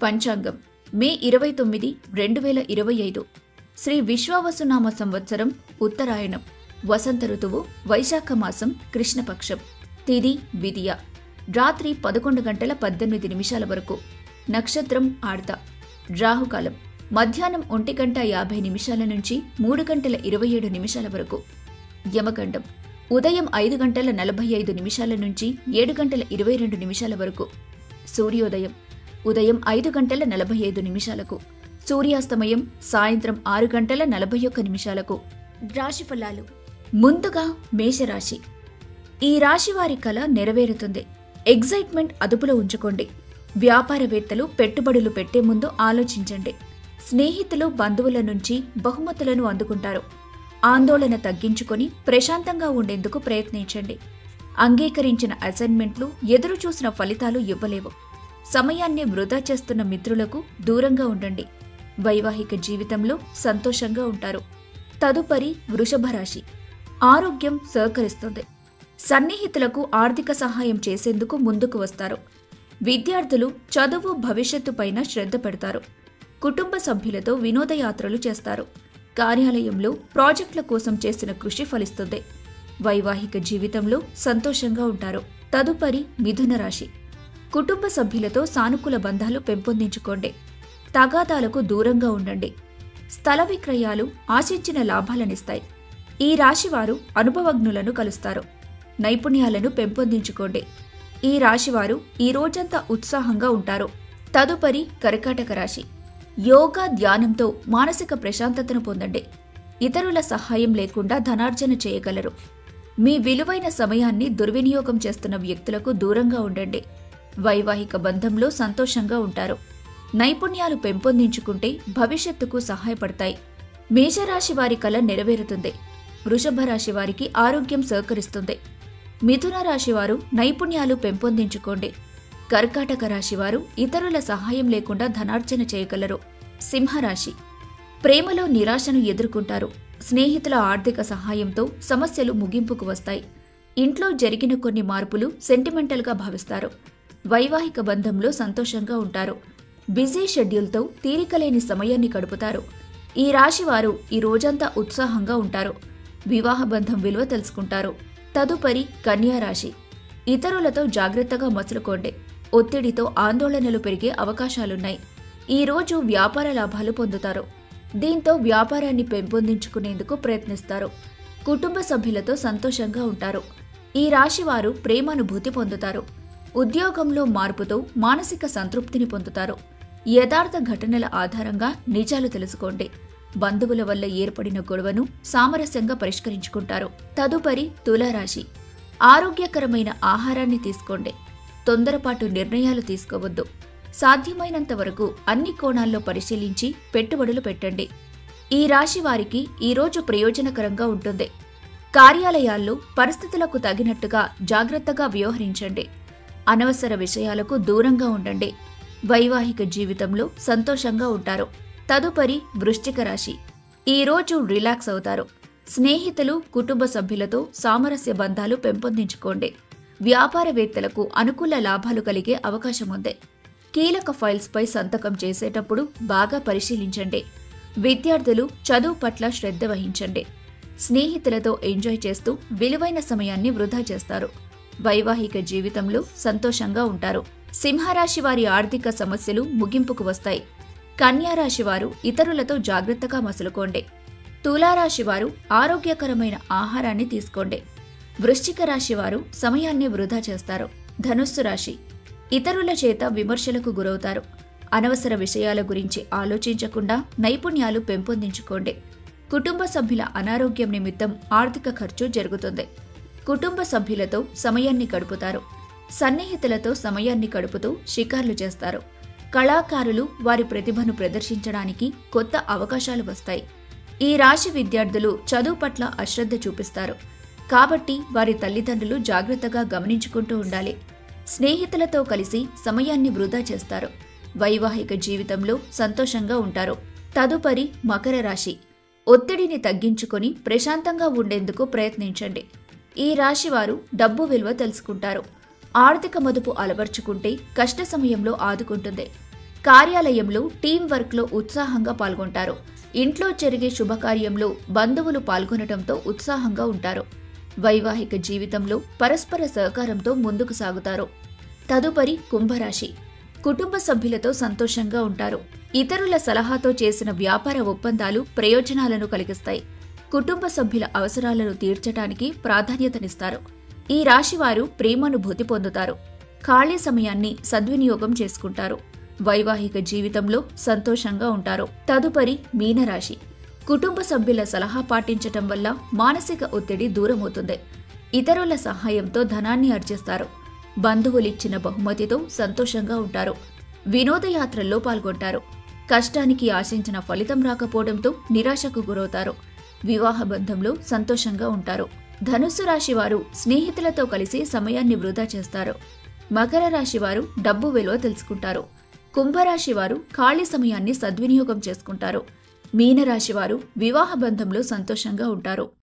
పంచాంగం మే 29, 2025 శ్రీ విశ్వావసునామ సంవత్సరం ఉత్తరాయణం వసంత ఋతువు వైశాఖ మాసం కృష్ణపక్షం తిథి విదియ రాత్రి 11:18 వరకు నక్షత్రం ఆర్త రాహుకాలం మధ్యాహ్నం 1:50 నుంచి 3:27 వరకు యమగండం ఉదయం 5:45 నుంచి 7:22 వరకు సూర్యోదయం ఉదయం 5:45 సూర్యాస్తమయం సాయంత్రం 6:41 రాశిఫలాలు ముందుగా మేషరాశి. ఈ రాశి వారి కల నెరవేరుతుంది. ఎగ్జైట్మెంట్ అదుపులో ఉంచుకోండి. వ్యాపారవేత్తలు పెట్టుబడులు పెట్టే ముందు ఆలోచించండి. స్నేహితులు బంధువుల నుంచి బహుమతులను అందుకుంటారు. ఆందోళన తగ్గించుకొని ప్రశాంతంగా ఉండేందుకు ప్రయత్నించండి. అంగీకరించిన అసైన్మెంట్లు ఎదురుచూసిన ఫలితాలు ఇవ్వలేవు. సమయాన్ని వృధా చేస్తున్న మిత్రులకు దూరంగా ఉండండి. వైవాహిక జీవితంలో సంతోషంగా ఉంటారు. తదుపరి వృషభ రాశి. ఆరోగ్యం సహకరిస్తుంది. సన్నిహితులకు ఆర్థిక సహాయం చేసేందుకు ముందుకు వస్తారు. విద్యార్థులు చదువు భవిష్యత్తుపైన శ్రద్ధ పెడతారు. కుటుంబ సభ్యులతో వినోదయాత్రలు చేస్తారు. కార్యాలయంలో ప్రాజెక్టుల కోసం చేసిన కృషి ఫలిస్తుంది. వైవాహిక జీవితంలో సంతోషంగా ఉంటారు. తదుపరి మిథున రాశి. కుటుంబ సభ్యులతో సానుకూల బంధాలు పెంపొందించుకోండి. తగాదాలకు దూరంగా ఉండండి. స్థల విక్రయాలు ఆశించిన లాభాలనిస్తాయి. ఈ రాశివారు అనుభవజ్ఞులను కలుస్తారు. నైపుణ్యాలను పెంపొందించుకోండి. ఈ రాశివారు ఈ రోజంతా ఉత్సాహంగా ఉంటారు. తదుపరి కర్కాటక రాశి. యోగా ధ్యానంతో మానసిక ప్రశాంతతను పొందండి. ఇతరుల సహాయం లేకుండా ధనార్జన చేయగలరు. మీ విలువైన సమయాన్ని దుర్వినియోగం చేస్తున్న వ్యక్తులకు దూరంగా ఉండండి. వైవాహిక బంధంలో సంతోషంగా ఉంటారు. నైపుణ్యాలు పెంపొందించుకుంటే భవిష్యత్తుకు సహాయపడతాయి. మేషరాశి వారి కల నెరవేరుతుంది. వృషభ రాశి వారికి ఆరోగ్యం సహకరిస్తుంది. మిథున రాశివారు నైపుణ్యాలు పెంపొందించుకోండి. కర్కాటక రాశివారు ఇతరుల సహాయం లేకుండా ధనార్జన చేయగలరు. సింహరాశి. ప్రేమలో నిరాశను ఎదుర్కొంటారు. స్నేహితుల ఆర్థిక సహాయంతో సమస్యలు ముగింపుకు వస్తాయి. ఇంట్లో జరిగిన కొన్ని మార్పులు సెంటిమెంటల్గా భావిస్తారు. వైవాహిక బంధంలో సంతోషంగా ఉంటారు. బిజీ షెడ్యూల్తో తీరికలేని సమయాన్ని గడుపుతారు. ఈ రాశివారు ఈ రోజంతా ఉత్సాహంగా ఉంటారు. వివాహ బంధం విలువ తెలుసుకుంటారు. తదుపరి కన్యా రాశి. ఇతరులతో జాగ్రత్తగా మసులుకోండి. ఒత్తిడితో ఆందోళనలు పెరిగే అవకాశాలున్నాయి. ఈ రోజు వ్యాపార లాభాలు పొందుతారు. దీంతో వ్యాపారాన్ని పెంపొందించుకునేందుకు ప్రయత్నిస్తారు. కుటుంబ సభ్యులతో సంతోషంగా ఉంటారు. ఈ రాశివారు ప్రేమానుభూతి పొందుతారు. ఉద్యోగంలో మార్పుతో మానసిక సంతృప్తిని పొందుతారు. యథార్థ ఘటనల ఆధారంగా నిజాలు తెలుసుకోండి. బంధువుల వల్ల ఏర్పడిన గొడవను సామరస్యంగా పరిష్కరించుకుంటారు. తదుపరి తులారాశి. ఆరోగ్యకరమైన ఆహారాన్ని తీసుకోండి. తొందరపాటు నిర్ణయాలు తీసుకోవద్దు. సాధ్యమైనంత వరకు అన్ని కోణాల్లో పరిశీలించి పెట్టుబడులు పెట్టండి. ఈ రాశి వారికి ఈరోజు ప్రయోజనకరంగా ఉంటుంది. కార్యాలయాల్లో పరిస్థితులకు తగినట్టుగా జాగ్రత్తగా వ్యవహరించండి. అనవసర విషయాలకు దూరంగా ఉండండి. వైవాహిక జీవితంలో సంతోషంగా ఉంటారు. తదుపరి వృశ్చిక రాశి. ఈ రోజు రిలాక్స్ అవుతారు. స్నేహితులు కుటుంబ సభ్యులతో సామరస్య బంధాలు పెంపొందించుకోండి. వ్యాపారవేత్తలకు అనుకూల లాభాలు కలిగే అవకాశం ఉంది. కీలక ఫైల్స్పై సంతకం చేసేటప్పుడు బాగా పరిశీలించండి. విద్యార్థులు చదువు పట్ల శ్రద్ధ వహించండి. స్నేహితులతో ఎంజాయ్ చేస్తూ విలువైన సమయాన్ని వృధా చేస్తారు. వైవాహిక జీవితంలో సంతోషంగా ఉంటారు. సింహరాశి వారి ఆర్థిక సమస్యలు ముగింపుకు వస్తాయి. కన్యారాశివారు ఇతరులతో జాగ్రత్తగా మసులుకోండి. తులారాశివారు ఆరోగ్యకరమైన ఆహారాన్ని తీసుకోండి. వృశ్చిక రాశివారు సమయాన్ని వృధా చేస్తారు. ధనుస్సు రాశి. ఇతరుల చేత విమర్శలకు గురవుతారు. అనవసర విషయాల గురించి ఆలోచించకుండా నైపుణ్యాలు పెంపొందించుకోండి. కుటుంబ సభ్యుల అనారోగ్యం నిమిత్తం ఆర్థిక ఖర్చు జరుగుతుంది. కుటుంబ సభ్యులతో సమయాన్ని గడుపుతారు. సన్నిహితులతో సమయాన్ని గడుపుతూ షికార్లు చేస్తారు. కళాకారులు వారి ప్రతిభను ప్రదర్శించడానికి కొత్త అవకాశాలు వస్తాయి. ఈ రాశి విద్యార్థులు చదువు పట్ల అశ్రద్ధ చూపిస్తారు. కాబట్టి వారి తల్లిదండ్రులు జాగ్రత్తగా గమనించుకుంటూ ఉండాలి. స్నేహితులతో కలిసి సమయాన్ని వృధా చేస్తారు. వైవాహిక జీవితంలో సంతోషంగా ఉంటారు. తదుపరి మకర రాశి. ఒత్తిడిని తగ్గించుకొని ప్రశాంతంగా ఉండేందుకు ప్రయత్నించండి. ఈ రాశివారు డబ్బు విలువ తెలుసుకుంటారు. ఆర్థిక మదుపు అలవర్చుకుంటే కష్ట సమయంలో ఆదుకుంటుంది. కార్యాలయంలో టీం వర్క్లో ఉత్సాహంగా పాల్గొంటారు. ఇంట్లో జరిగే శుభకార్యంలో బంధువులు పాల్గొనడంతో ఉత్సాహంగా ఉంటారు. వైవాహిక జీవితంలో పరస్పర సహకారంతో ముందుకు సాగుతారు. తదుపరి కుంభరాశి. కుటుంబ సభ్యులతో సంతోషంగా ఉంటారు. ఇతరుల సలహాతో చేసిన వ్యాపార ఒప్పందాలు ప్రయోజనాలను కలిగిస్తాయి. కుటుంబ సభ్యుల అవసరాలను తీర్చడానికి ప్రాధాన్యతనిస్తారు. ఈ రాశివారు ప్రేమానుభూతి పొందుతారు. ఖాళీ సమయాన్ని సద్వినియోగం చేసుకుంటారు. వైవాహిక జీవితంలో సంతోషంగా ఉంటారు. తదుపరి మీనరాశి. కుటుంబ సభ్యుల సలహా పాటించటం వల్ల మానసిక ఒత్తిడి దూరమవుతుంది. ఇతరుల సహాయంతో ధనాన్ని ఆర్జిస్తారు. బంధువులిచ్చిన బహుమతితో సంతోషంగా ఉంటారు. వినోదయాత్రల్లో పాల్గొంటారు. కష్టానికి ఆశించిన ఫలితం రాకపోవడంతో నిరాశకు గురవుతారు. వివాహ బంధంలో సంతోషంగా ఉంటారు. ధనుస్సు రాశివారు స్నేహితులతో కలిసి సమయాన్ని వృధా చేస్తారు. మకర రాశివారు డబ్బు విలువ తెలుసుకుంటారు. కుంభరాశివారు ఖాళీ సమయాన్ని సద్వినియోగం చేసుకుంటారు. మీనరాశివారు వివాహ బంధంలో సంతోషంగా ఉంటారు.